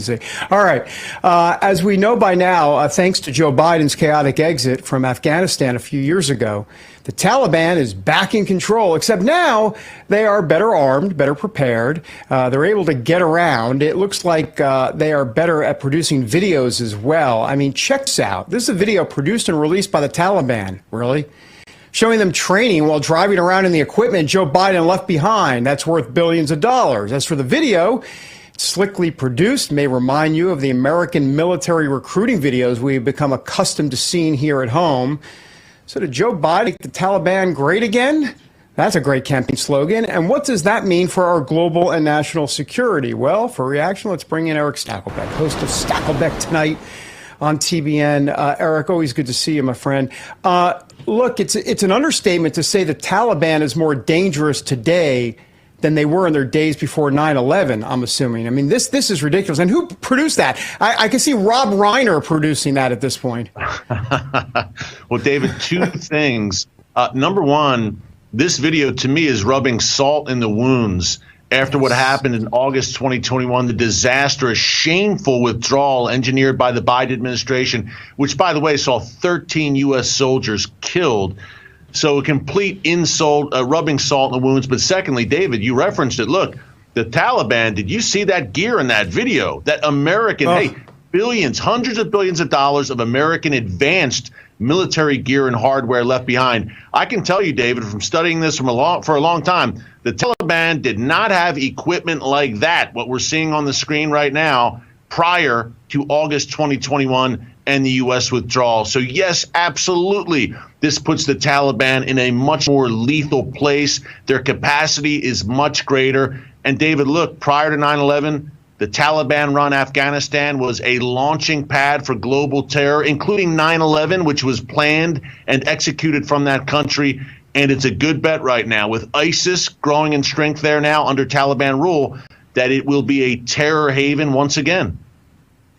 see. All right. As we know by now, thanks to Joe Biden's chaotic exit from Afghanistan a few years ago, the Taliban is back in control, except now they are better armed, better prepared. They're able to get around. It looks like they are better at producing videos as well. I mean, check this out. This is a video produced and released by the Taliban, really, showing them training while driving around in the equipment Joe Biden left behind. That's worth billions of dollars. As for the video, slickly produced, may remind you of the American military recruiting videos we've become accustomed to seeing here at home. So did Joe Biden make the Taliban great again? That's a great campaign slogan. And what does that mean for our global and national security? Well, for reaction, let's bring in Erick Stakelbeck, host of Stakelbeck Tonight on TBN. Erick, always good to see you, my friend. Look, it's an understatement to say the Taliban is more dangerous today than they were in their days before 9/11, I'm assuming. I mean, this is ridiculous. And who produced that? I can see Rob Reiner producing that at this point. Well, David, two things. Number one, this video to me is rubbing salt in the wounds after what happened in August 2021, the disastrous, shameful withdrawal engineered by the Biden administration, which, by the way, saw 13 U.S. soldiers killed. So a complete insult, rubbing salt in the wounds. But secondly, David, you referenced it. Look, the Taliban, did you see that gear in that video? That American, hey, billions, hundreds of billions of dollars of American advanced military gear and hardware left behind. I can tell you, David, from studying this for a long time, the Taliban did not have equipment like that, what we're seeing on the screen right now, prior to August 2021 and the U.S. withdrawal. So, yes, absolutely, this puts the Taliban in a much more lethal place. Their capacity is much greater. And, David, look, prior to 9/11, the Taliban-run Afghanistan was a launching pad for global terror, including 9/11, which was planned and executed from that country. And it's a good bet right now, with ISIS growing in strength there now under Taliban rule, that it will be a terror haven once again.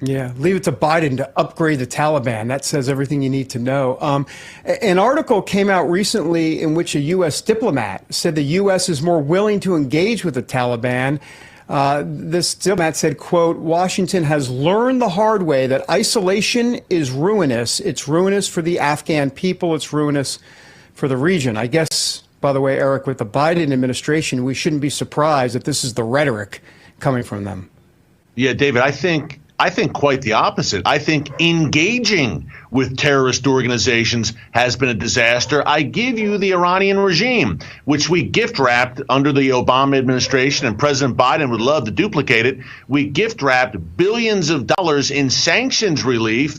Yeah, leave it to Biden to upgrade the Taliban. That says everything you need to know. An article came out recently in which a U.S. diplomat said the U.S. is more willing to engage with the Taliban. This diplomat said, quote, Washington has learned the hard way that isolation is ruinous. It's ruinous for the Afghan people. It's ruinous for the region. I guess, by the way, Erick, with the Biden administration, we shouldn't be surprised that this is the rhetoric coming from them. Yeah, David, I think quite the opposite. I think engaging with terrorist organizations has been a disaster. I give you the Iranian regime, which we gift wrapped under the Obama administration, and President Biden would love to duplicate it. We gift wrapped billions of dollars in sanctions relief,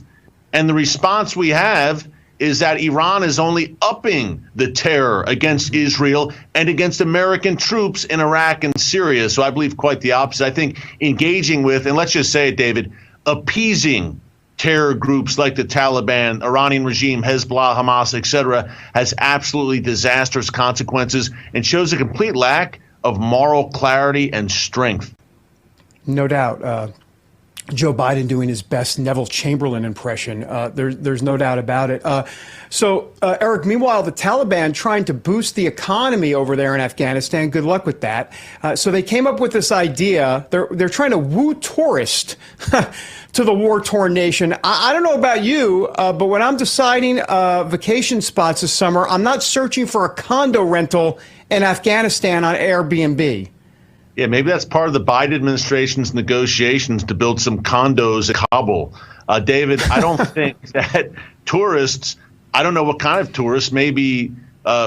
and the response we have is that Iran is only upping the terror against Israel and against American troops in Iraq and Syria. So I believe quite the opposite. I think engaging with, and let's just say it, David, appeasing terror groups like the Taliban, Iranian regime, Hezbollah, Hamas, etc., has absolutely disastrous consequences and shows a complete lack of moral clarity and strength. No doubt. Joe Biden doing his best Neville Chamberlain impression. There's no doubt about it. So, Erick, meanwhile, the Taliban trying to boost the economy over there in Afghanistan. Good luck with that. So they came up with this idea. They're trying to woo tourists to the war-torn nation. I don't know about you, but when I'm deciding vacation spots this summer, I'm not searching for a condo rental in Afghanistan on Airbnb. Yeah, maybe that's part of the Biden administration's negotiations to build some condos in Kabul. David, I don't think that tourists, I don't know what kind of tourists, maybe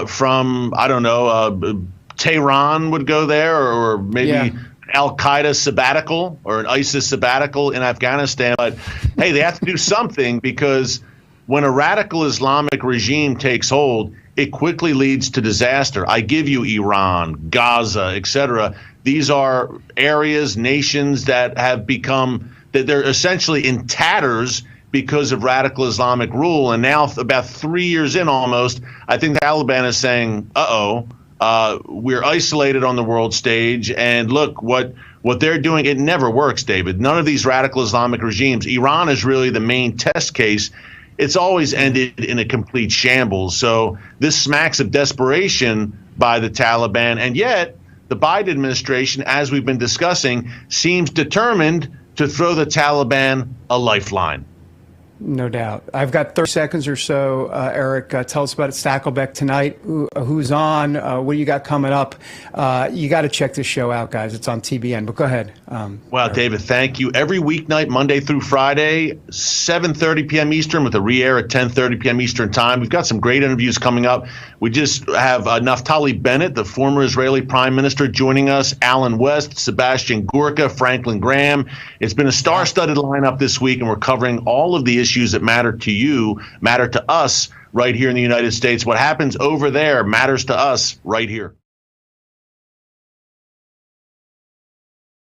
from, I don't know, Tehran would go there, or maybe Al-Qaeda sabbatical or an ISIS sabbatical in Afghanistan. But, hey, they have to do something, because when a radical Islamic regime takes hold, it quickly leads to disaster. I give you Iran, Gaza, etc. These are areas, nations that have become, that they're essentially in tatters because of radical Islamic rule. And now, about 3 years in almost, I think the Taliban is saying, we're isolated on the world stage. And look, what they're doing, it never works, David. None of these radical Islamic regimes, Iran is really the main test case. It's always ended in a complete shambles. So this smacks of desperation by the Taliban. And yet, the Biden administration, as we've been discussing, seems determined to throw the Taliban a lifeline. No doubt. I've got 30 seconds or so. Eric, tell us about Stakelbeck Tonight. Who's on? What do you got coming up? You got to check this show out, guys. It's on TBN. But go ahead. Well, Eric. David, thank you. Every weeknight, Monday through Friday, 7:30 p.m. Eastern, with a re-air at 10:30 p.m. Eastern time. We've got some great interviews coming up. We just have Naftali Bennett, the former Israeli prime minister, joining us. Alan West, Sebastian Gorka, Franklin Graham. It's been a star-studded lineup this week, and we're covering all of the issues that matter to you, matter to us right here in the United States. What happens over there matters to us right here.